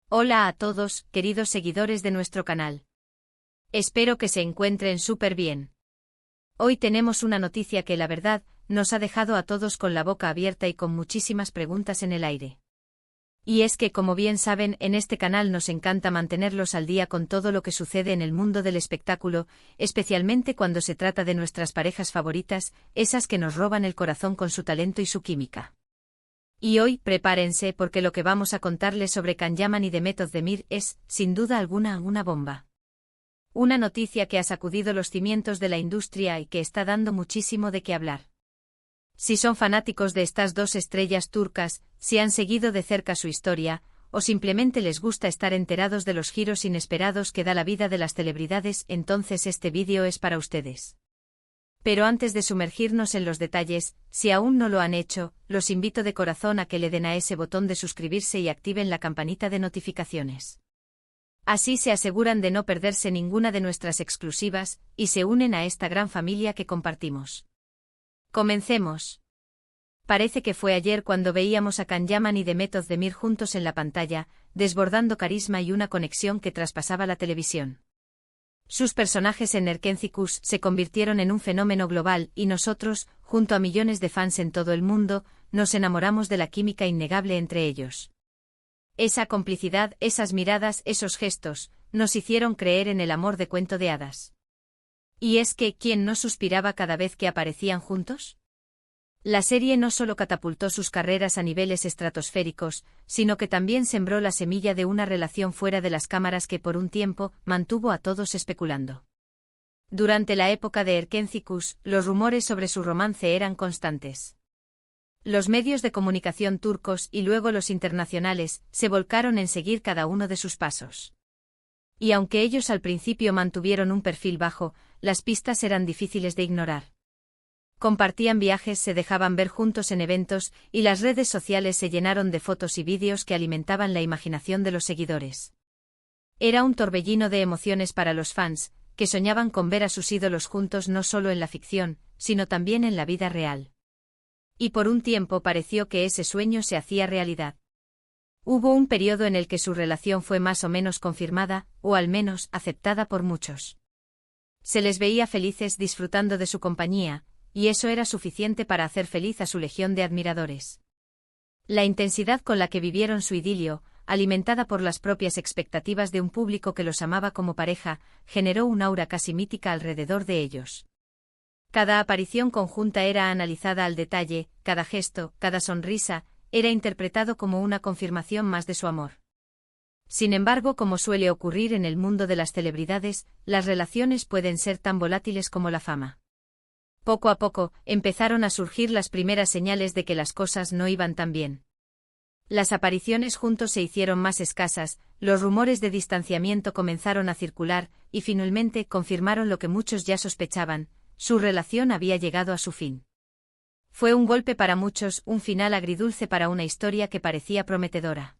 Hola a todos, queridos seguidores de nuestro canal. Espero que se encuentren súper bien. Hoy tenemos una noticia que la verdad, nos ha dejado a todos con la boca abierta y con muchísimas preguntas en el aire. Y es que, como bien saben, en este canal nos encanta mantenerlos al día con todo lo que sucede en el mundo del espectáculo, especialmente cuando se trata de nuestras parejas favoritas, esas que nos roban el corazón con su talento y su química. Y hoy, prepárense porque lo que vamos a contarles sobre Can Yaman y Demet Özdemir es, sin duda alguna, una bomba. Una noticia que ha sacudido los cimientos de la industria y que está dando muchísimo de qué hablar. Si son fanáticos de estas dos estrellas turcas, si han seguido de cerca su historia, o simplemente les gusta estar enterados de los giros inesperados que da la vida de las celebridades, entonces este vídeo es para ustedes. Pero antes de sumergirnos en los detalles, si aún no lo han hecho, los invito de corazón a que le den a ese botón de suscribirse y activen la campanita de notificaciones. Así se aseguran de no perderse ninguna de nuestras exclusivas, y se unen a esta gran familia que compartimos. Comencemos. Parece que fue ayer cuando veíamos a Can Yaman y Demet Özdemir juntos en la pantalla, desbordando carisma y una conexión que traspasaba la televisión. Sus personajes en Erkenci se convirtieron en un fenómeno global y nosotros, junto a millones de fans en todo el mundo, nos enamoramos de la química innegable entre ellos. Esa complicidad, esas miradas, esos gestos, nos hicieron creer en el amor de cuento de hadas. ¿Y es que quién no suspiraba cada vez que aparecían juntos? La serie no solo catapultó sus carreras a niveles estratosféricos, sino que también sembró la semilla de una relación fuera de las cámaras que por un tiempo mantuvo a todos especulando. Durante la época de Erkenci, los rumores sobre su romance eran constantes. Los medios de comunicación turcos y luego los internacionales se volcaron en seguir cada uno de sus pasos. Y aunque ellos al principio mantuvieron un perfil bajo, las pistas eran difíciles de ignorar. Compartían viajes, se dejaban ver juntos en eventos, y las redes sociales se llenaron de fotos y vídeos que alimentaban la imaginación de los seguidores. Era un torbellino de emociones para los fans, que soñaban con ver a sus ídolos juntos no solo en la ficción, sino también en la vida real. Y por un tiempo pareció que ese sueño se hacía realidad. Hubo un periodo en el que su relación fue más o menos confirmada, o al menos aceptada por muchos. Se les veía felices disfrutando de su compañía, y eso era suficiente para hacer feliz a su legión de admiradores. La intensidad con la que vivieron su idilio, alimentada por las propias expectativas de un público que los amaba como pareja, generó un aura casi mítica alrededor de ellos. Cada aparición conjunta era analizada al detalle, cada gesto, cada sonrisa, era interpretado como una confirmación más de su amor. Sin embargo, como suele ocurrir en el mundo de las celebridades, las relaciones pueden ser tan volátiles como la fama. Poco a poco, empezaron a surgir las primeras señales de que las cosas no iban tan bien. Las apariciones juntos se hicieron más escasas, los rumores de distanciamiento comenzaron a circular, y finalmente confirmaron lo que muchos ya sospechaban: su relación había llegado a su fin. Fue un golpe para muchos, un final agridulce para una historia que parecía prometedora.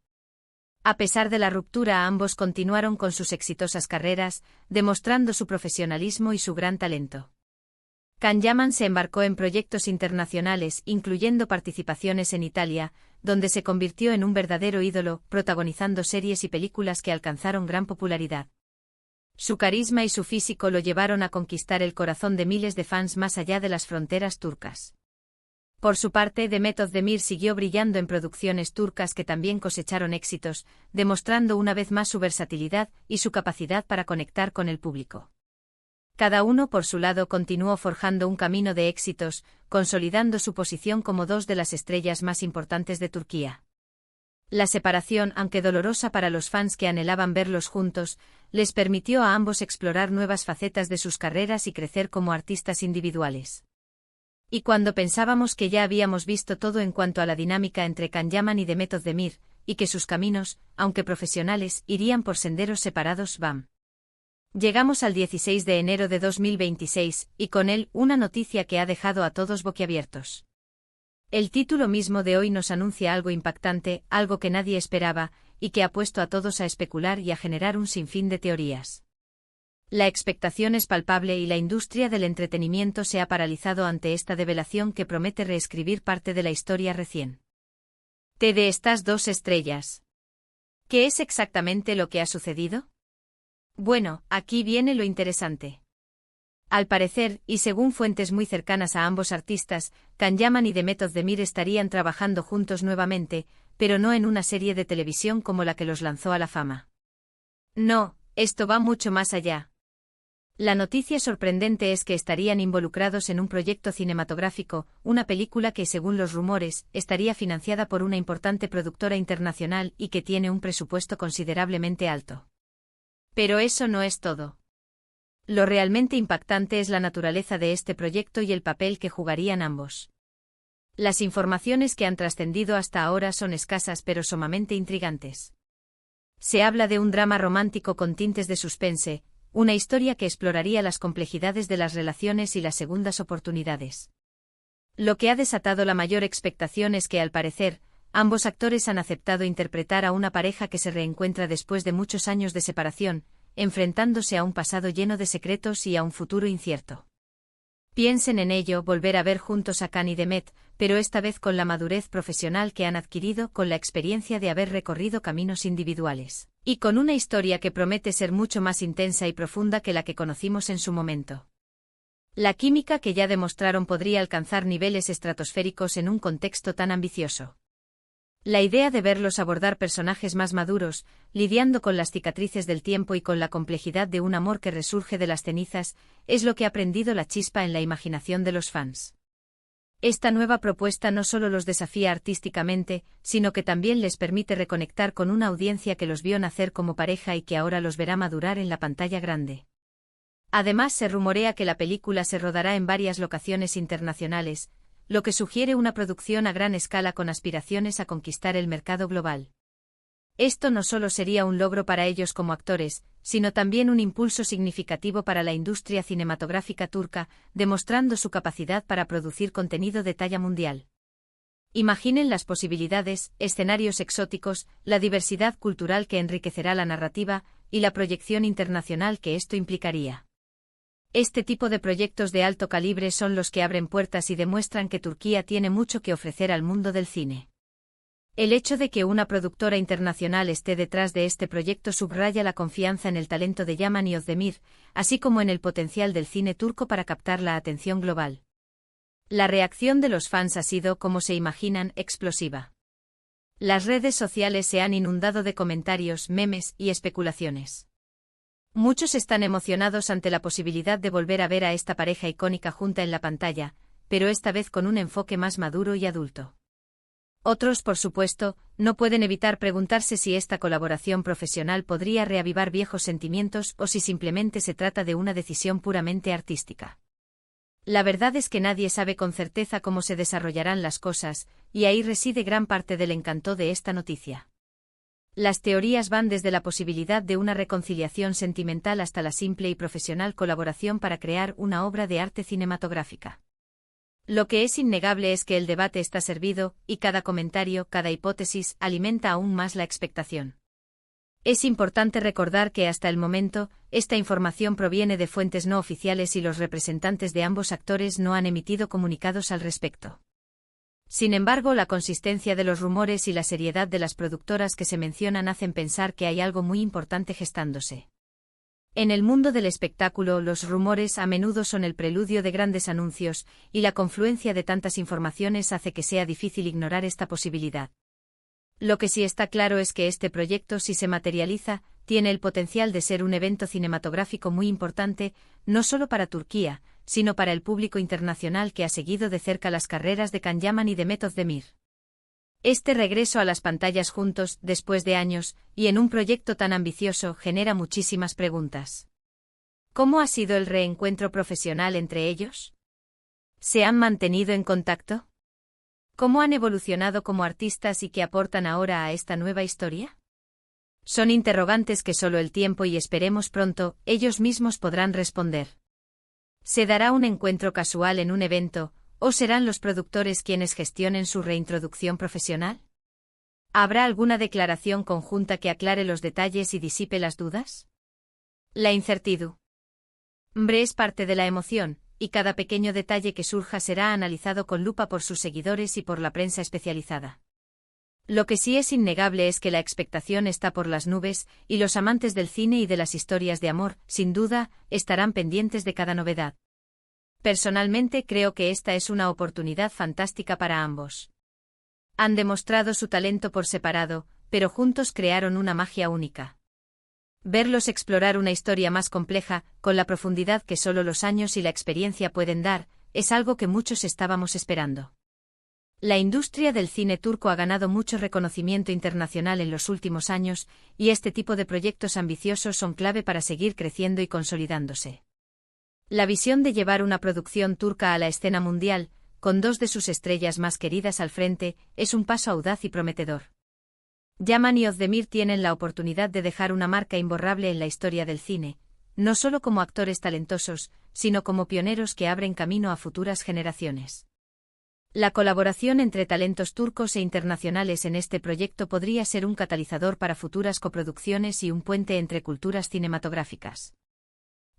A pesar de la ruptura, ambos continuaron con sus exitosas carreras, demostrando su profesionalismo y su gran talento. Can Yaman se embarcó en proyectos internacionales, incluyendo participaciones en Italia, donde se convirtió en un verdadero ídolo, protagonizando series y películas que alcanzaron gran popularidad. Su carisma y su físico lo llevaron a conquistar el corazón de miles de fans más allá de las fronteras turcas. Por su parte, Demet Özdemir siguió brillando en producciones turcas que también cosecharon éxitos, demostrando una vez más su versatilidad y su capacidad para conectar con el público. Cada uno por su lado continuó forjando un camino de éxitos, consolidando su posición como dos de las estrellas más importantes de Turquía. La separación, aunque dolorosa para los fans que anhelaban verlos juntos, les permitió a ambos explorar nuevas facetas de sus carreras y crecer como artistas individuales. Y cuando pensábamos que ya habíamos visto todo en cuanto a la dinámica entre Can Yaman y Demet Özdemir, y que sus caminos, aunque profesionales, irían por senderos separados, ¡bam! Llegamos al 16 de enero de 2026, y con él, una noticia que ha dejado a todos boquiabiertos. El título mismo de hoy nos anuncia algo impactante, algo que nadie esperaba, y que ha puesto a todos a especular y a generar un sinfín de teorías. La expectación es palpable y la industria del entretenimiento se ha paralizado ante esta develación que promete reescribir parte de la historia recién. De estas dos estrellas. ¿Qué es exactamente lo que ha sucedido? Bueno, aquí viene lo interesante. Al parecer, y según fuentes muy cercanas a ambos artistas, Can Yaman y Demet Özdemir estarían trabajando juntos nuevamente, pero no en una serie de televisión como la que los lanzó a la fama. No, esto va mucho más allá. La noticia sorprendente es que estarían involucrados en un proyecto cinematográfico, una película que, según los rumores, estaría financiada por una importante productora internacional y que tiene un presupuesto considerablemente alto. Pero eso no es todo. Lo realmente impactante es la naturaleza de este proyecto y el papel que jugarían ambos. Las informaciones que han trascendido hasta ahora son escasas pero sumamente intrigantes. Se habla de un drama romántico con tintes de suspense, una historia que exploraría las complejidades de las relaciones y las segundas oportunidades. Lo que ha desatado la mayor expectación es que, al parecer, ambos actores han aceptado interpretar a una pareja que se reencuentra después de muchos años de separación, enfrentándose a un pasado lleno de secretos y a un futuro incierto. Piensen en ello, volver a ver juntos a Can y Demet, pero esta vez con la madurez profesional que han adquirido con la experiencia de haber recorrido caminos individuales, y con una historia que promete ser mucho más intensa y profunda que la que conocimos en su momento. La química que ya demostraron podría alcanzar niveles estratosféricos en un contexto tan ambicioso. La idea de verlos abordar personajes más maduros, lidiando con las cicatrices del tiempo y con la complejidad de un amor que resurge de las cenizas, es lo que ha prendido la chispa en la imaginación de los fans. Esta nueva propuesta no solo los desafía artísticamente, sino que también les permite reconectar con una audiencia que los vio nacer como pareja y que ahora los verá madurar en la pantalla grande. Además, se rumorea que la película se rodará en varias locaciones internacionales, lo que sugiere una producción a gran escala con aspiraciones a conquistar el mercado global. Esto no solo sería un logro para ellos como actores, sino también un impulso significativo para la industria cinematográfica turca, demostrando su capacidad para producir contenido de talla mundial. Imaginen las posibilidades, escenarios exóticos, la diversidad cultural que enriquecerá la narrativa, y la proyección internacional que esto implicaría. Este tipo de proyectos de alto calibre son los que abren puertas y demuestran que Turquía tiene mucho que ofrecer al mundo del cine. El hecho de que una productora internacional esté detrás de este proyecto subraya la confianza en el talento de Yaman y Özdemir, así como en el potencial del cine turco para captar la atención global. La reacción de los fans ha sido, como se imaginan, explosiva. Las redes sociales se han inundado de comentarios, memes y especulaciones. Muchos están emocionados ante la posibilidad de volver a ver a esta pareja icónica junta en la pantalla, pero esta vez con un enfoque más maduro y adulto. Otros, por supuesto, no pueden evitar preguntarse si esta colaboración profesional podría reavivar viejos sentimientos o si simplemente se trata de una decisión puramente artística. La verdad es que nadie sabe con certeza cómo se desarrollarán las cosas, y ahí reside gran parte del encanto de esta noticia. Las teorías van desde la posibilidad de una reconciliación sentimental hasta la simple y profesional colaboración para crear una obra de arte cinematográfica. Lo que es innegable es que el debate está servido, y cada comentario, cada hipótesis, alimenta aún más la expectación. Es importante recordar que hasta el momento, esta información proviene de fuentes no oficiales y los representantes de ambos actores no han emitido comunicados al respecto. Sin embargo, la consistencia de los rumores y la seriedad de las productoras que se mencionan hacen pensar que hay algo muy importante gestándose. En el mundo del espectáculo, los rumores a menudo son el preludio de grandes anuncios, y la confluencia de tantas informaciones hace que sea difícil ignorar esta posibilidad. Lo que sí está claro es que este proyecto, si se materializa, tiene el potencial de ser un evento cinematográfico muy importante, no solo para Turquía, sino para el público internacional que ha seguido de cerca las carreras de Can Yaman y Demet Özdemir. Este regreso a las pantallas juntos, después de años, y en un proyecto tan ambicioso, genera muchísimas preguntas. ¿Cómo ha sido el reencuentro profesional entre ellos? ¿Se han mantenido en contacto? ¿Cómo han evolucionado como artistas y qué aportan ahora a esta nueva historia? Son interrogantes que solo el tiempo y esperemos pronto, ellos mismos podrán responder. ¿Se dará un encuentro casual en un evento, o serán los productores quienes gestionen su reintroducción profesional? ¿Habrá alguna declaración conjunta que aclare los detalles y disipe las dudas? La incertidumbre es parte de la emoción, y cada pequeño detalle que surja será analizado con lupa por sus seguidores y por la prensa especializada. Lo que sí es innegable es que la expectación está por las nubes, y los amantes del cine y de las historias de amor, sin duda, estarán pendientes de cada novedad. Personalmente creo que esta es una oportunidad fantástica para ambos. Han demostrado su talento por separado, pero juntos crearon una magia única. Verlos explorar una historia más compleja, con la profundidad que solo los años y la experiencia pueden dar, es algo que muchos estábamos esperando. La industria del cine turco ha ganado mucho reconocimiento internacional en los últimos años, y este tipo de proyectos ambiciosos son clave para seguir creciendo y consolidándose. La visión de llevar una producción turca a la escena mundial, con dos de sus estrellas más queridas al frente, es un paso audaz y prometedor. Yaman y Özdemir tienen la oportunidad de dejar una marca imborrable en la historia del cine, no solo como actores talentosos, sino como pioneros que abren camino a futuras generaciones. La colaboración entre talentos turcos e internacionales en este proyecto podría ser un catalizador para futuras coproducciones y un puente entre culturas cinematográficas.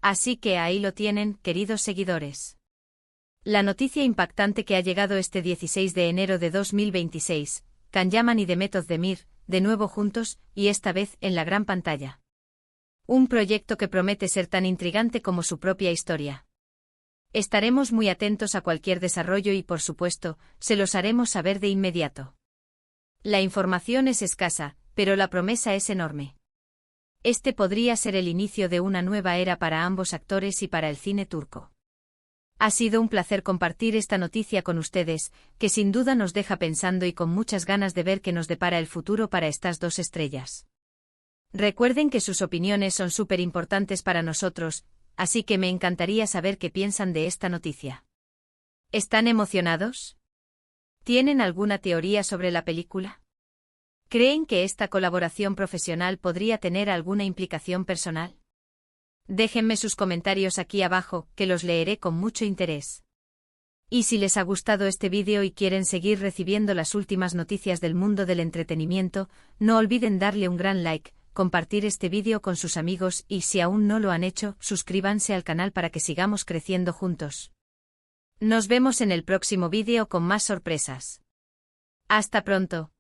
Así que ahí lo tienen, queridos seguidores. La noticia impactante que ha llegado este 16 de enero de 2026, Can Yaman y Demet Özdemir, de nuevo juntos, y esta vez en la gran pantalla. Un proyecto que promete ser tan intrigante como su propia historia. Estaremos muy atentos a cualquier desarrollo y, por supuesto, se los haremos saber de inmediato. La información es escasa, pero la promesa es enorme. Este podría ser el inicio de una nueva era para ambos actores y para el cine turco. Ha sido un placer compartir esta noticia con ustedes, que sin duda nos deja pensando y con muchas ganas de ver qué nos depara el futuro para estas dos estrellas. Recuerden que sus opiniones son súper importantes para nosotros, así que me encantaría saber qué piensan de esta noticia. ¿Están emocionados? ¿Tienen alguna teoría sobre la película? ¿Creen que esta colaboración profesional podría tener alguna implicación personal? Déjenme sus comentarios aquí abajo, que los leeré con mucho interés. Y si les ha gustado este vídeo y quieren seguir recibiendo las últimas noticias del mundo del entretenimiento, no olviden darle un gran like, compartir este vídeo con sus amigos y, si aún no lo han hecho, suscríbanse al canal para que sigamos creciendo juntos. Nos vemos en el próximo vídeo con más sorpresas. ¡Hasta pronto!